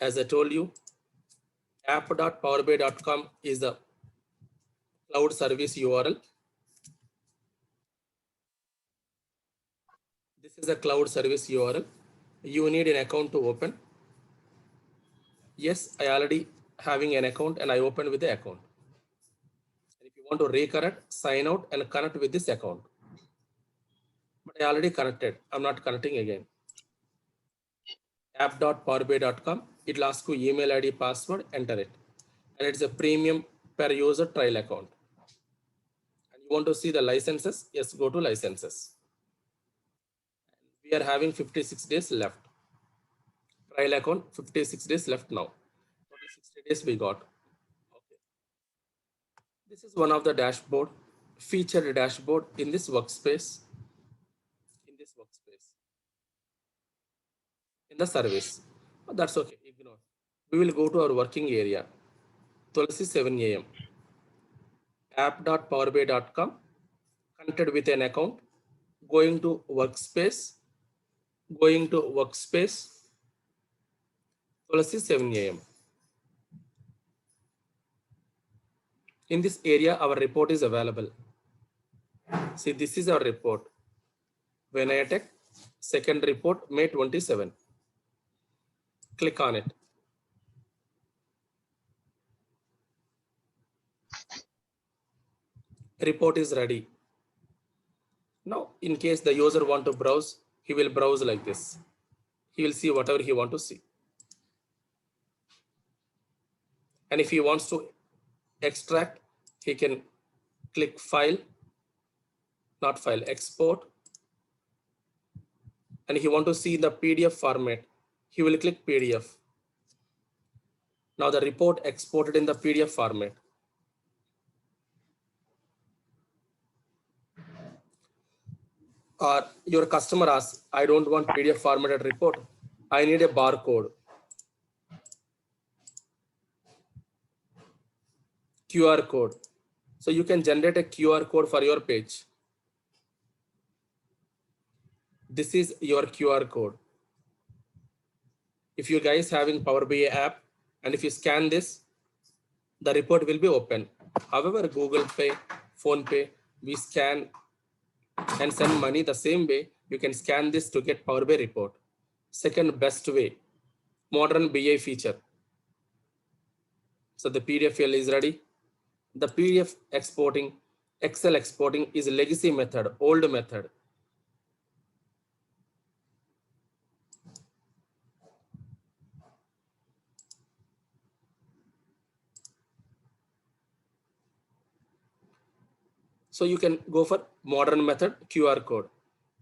As I told you, app.powerbi.com is the cloud service URL. This is a cloud service URL. You need an account to open. Yes, I already having an account and I opened with the account. And if you want to reconnect, sign out and connect with this account. But I already connected. I'm not connecting again. app.powerbi.com. It will ask you email ID, password, enter it. And it's a premium per user trial account. And you want to see the licenses? Yes, go to licenses. We are having 56 days left. Trial account, 56 days left now. Total 60 days we got. Okay. This is one of the dashboard, featured dashboard in this workspace. In the service. But that's okay, ignore. We will go to our working area. Tulasi 7am. app.powerbi.com. Connected with an account. Going to workspace. Tulasi 7am. In this area, our report is available. See, this is our report. Vinay Tech, second report, May 27. Click on it. Report is ready. Now, in case the user want to browse, he will browse like this. He will see whatever he want to see. And if he wants to extract, he can click file, not file, export. And he want to see the PDF format, he will click PDF. Now the report exported in the PDF format. Or your customer asks, I don't want PDF formatted report. I need a barcode. QR code. So you can generate a QR code for your page. This is your QR code. If you guys having Power BI app, and if you scan this, the report will be open. However, Google Pay, Phone Pay, we scan and send money the same way. You can scan this to get Power BI report. Second best way, modern BI feature. So the PDF file is ready. The PDF exporting, Excel exporting is a legacy method, old method. So you can go for modern method, QR code,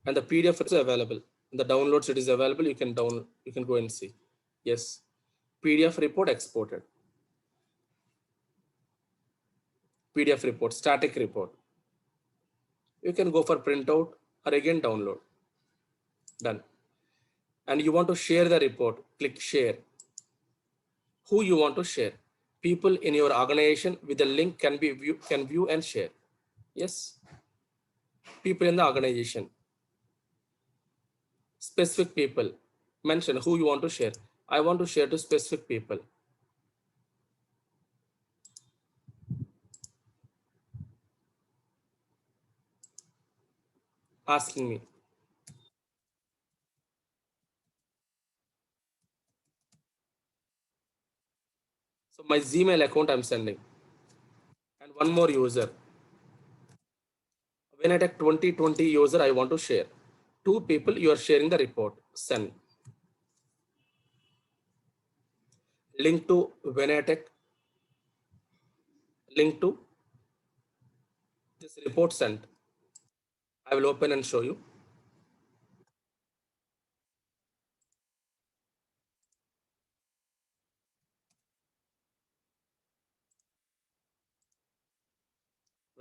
and the PDF is available. The downloads it is available. You can download. You can go and see. Yes, PDF report exported. PDF report, static report. You can go for printout or again download. Done. And you want to share the report, click share. Who you want to share? People in your organization with the link can view and share. Yes. People in the organization. Specific people. Mention who you want to share. I want to share to specific people. Asking me. So my Gmail account I'm sending. And one more user. Venatech 2020 user I want to share. 2 people you are sharing the report. Send. Link to Venatech. Link to this report sent. I will open and show you.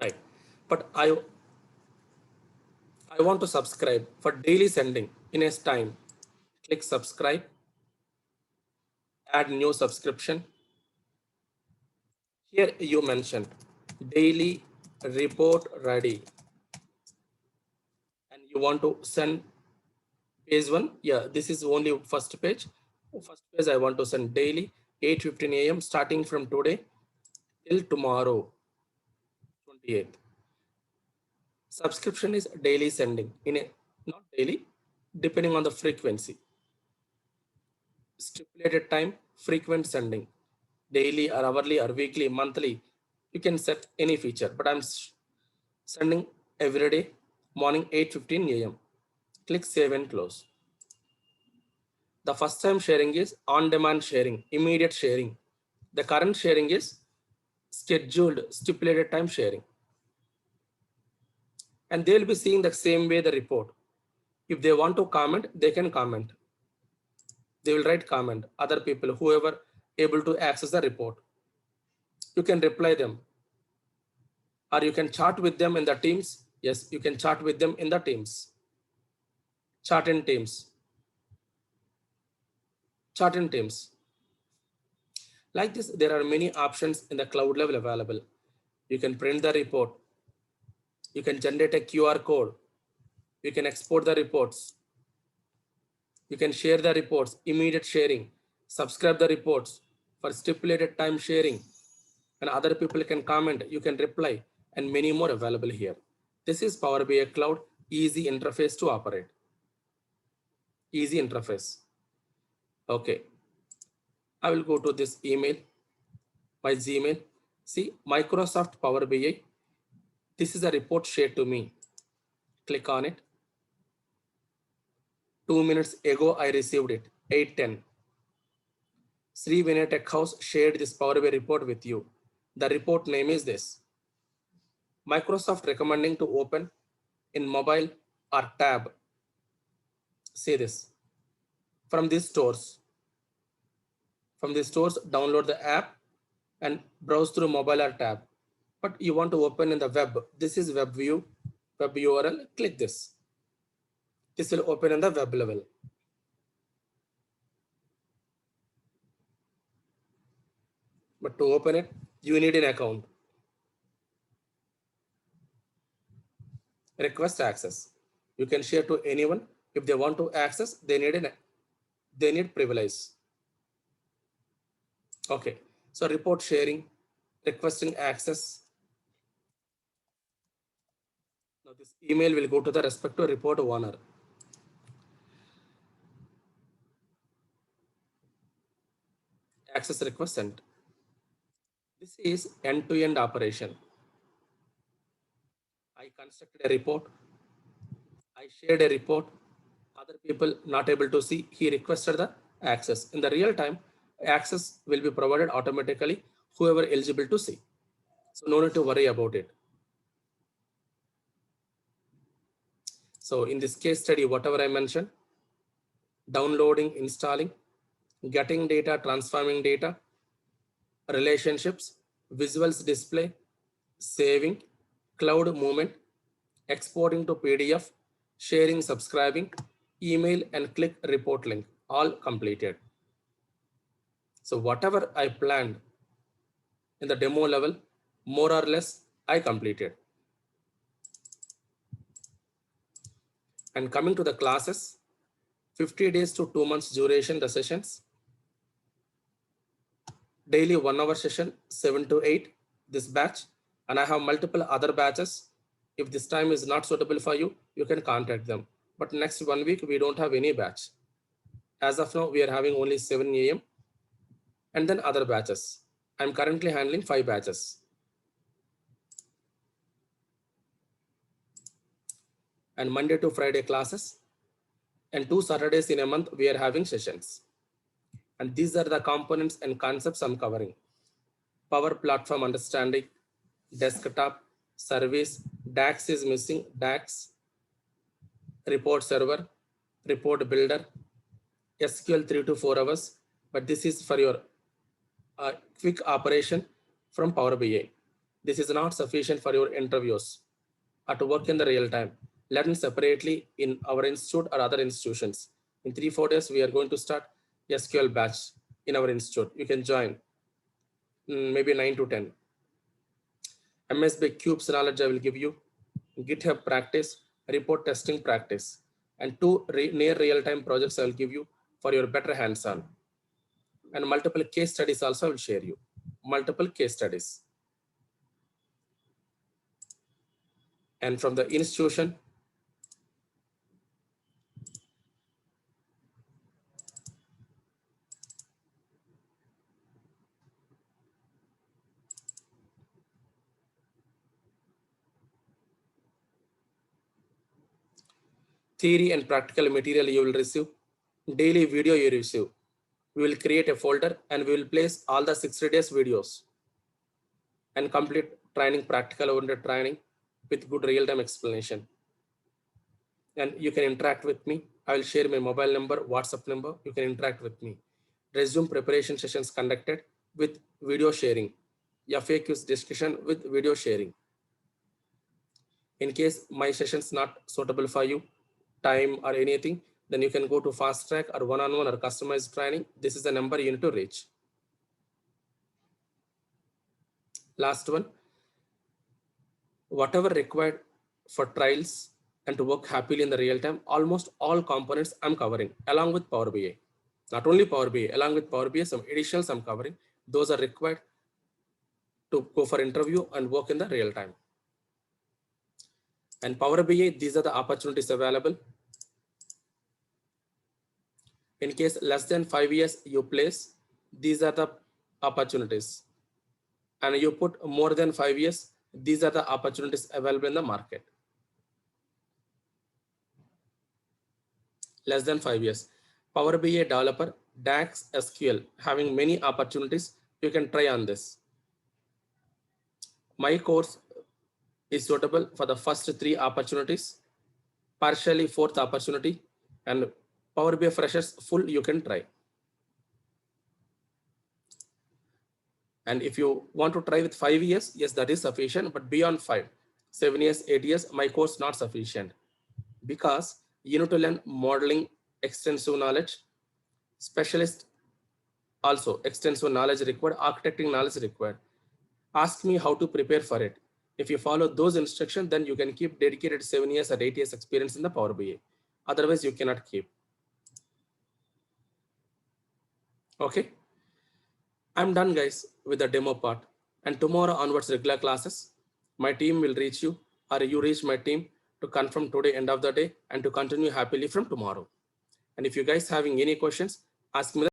Right. But I want to subscribe for daily sending in a time. Click subscribe. Add new subscription. Here you mention daily report ready. And you want to send page 1. Yeah, this is only first page. First page I want to send daily 8:15 a.m. starting from today till tomorrow 28th. Subscription is daily sending in a not daily, depending on the frequency. Stipulated time, frequent sending, daily or hourly or weekly, monthly. You can set any feature, but I'm sending every day morning 8:15 a.m. Click save and close. The first time sharing is on-demand sharing, immediate sharing. The current sharing is scheduled, stipulated time sharing. And they'll be seeing the same way the report. If they want to comment, they can comment. They will write comment. Other people, whoever able to access the report, you can reply them. Or you can chat with them in the Teams. Yes, you can chat with them in the Teams. Chat in Teams. Chat in Teams. Like this, there are many options in the cloud level available. You can print the report. You can generate a QR code. You can export the reports. You can share the reports, immediate sharing, subscribe the reports for stipulated time sharing, and other people can comment, you can reply, and many more available here. This is Power BI Cloud, easy interface to operate. Easy interface. Okay. I will go to this email, my Gmail. See, Microsoft Power BI. This is a report shared to me. Click on it. 2 minutes ago, I received it, 8:10. Sri Vinay Tech House shared this Power BI report with you. The report name is this. Microsoft recommending to open in mobile or tab. Say this. From these stores. From these stores, download the app and browse through mobile or tab. But you want to open in the web. This is web view, web URL. Click this. This will open in the web level. But to open it, you need an account. Request access. You can share to anyone. If they want to access, they need privilege. Okay, so report sharing, requesting access. Now this email will go to the respective report owner. Access request sent. This is end-to-end operation. I constructed a report. I shared a report. Other people not able to see. He requested the access. In the real time, access will be provided automatically, whoever eligible to see. So no need to worry about it. So in this case study, whatever I mentioned, downloading, installing, getting data, transforming data, relationships, visuals display, saving, cloud movement, exporting to PDF, sharing, subscribing, email, and click report link, all completed. So whatever I planned in the demo level, more or less, I completed. And coming to the classes, 50 days to 2 months duration, the sessions, daily 1 hour session, 7 to 8, this batch, and I have multiple other batches. If this time is not suitable for you, you can contact them. But next 1 week, we don't have any batch. As of now, we are having only 7 a.m. and then other batches. I'm currently handling 5 batches. And Monday to Friday classes. And 2 Saturdays in a month, we are having sessions. And these are the components and concepts I'm covering. Power Platform understanding, desktop, service, DAX is missing, DAX, report server, report builder, SQL 3 to 4 hours, but this is for your quick operation from Power BI. This is not sufficient for your interviews or to work in the real time. Learn separately in our institute or other institutions. In 3-4 days, we are going to start SQL batch in our institute. You can join maybe 9 to 10. MSB Cubes knowledge I will give you, GitHub practice, report testing practice, and 2 near real-time projects I will give you for your better hands-on. And multiple case studies also I will share you. Multiple case studies. And from the institution, theory and practical material you will receive, daily video you receive. We will create a folder and we will place all the 60 days videos and complete training, practical oriented training with good real-time explanation. And you can interact with me. I will share my mobile number, WhatsApp number. You can interact with me. Resume preparation sessions conducted with video sharing. FAQs discussion with video sharing. In case my sessions not suitable for you, time or anything, then you can go to fast track or one-on-one or customized training. This is the number you need to reach. Last one, whatever required for trials and to work happily in the real time, almost all components I'm covering along with Power BI. Not only Power BI, along with Power BI, some additionals I'm covering. Those are required to go for interview and work in the real time. And Power BI, these are the opportunities available. In case less than 5 years you place, these are the opportunities. And you put more than 5 years, these are the opportunities available in the market. Less than 5 years. Power BI developer, DAX, SQL, having many opportunities. You can try on this. My course is suitable for the first 3 opportunities, partially 4th opportunity, and Power BI freshers full you can try. And if you want to try with 5 years, yes, that is sufficient, but beyond 5, 7 years, 8 years, my course not sufficient, because you need to learn modeling, extensive knowledge, specialist also extensive knowledge required, architecting knowledge required. Ask me how to prepare for it. If you follow those instructions, then you can keep dedicated 7 years or 8 years experience in the Power BI. Otherwise, you cannot keep. Okay. I'm done, guys, with the demo part. And tomorrow onwards, regular classes, my team will reach you or you reach my team to confirm today, end of the day, and to continue happily from tomorrow. And if you guys having any questions, ask me.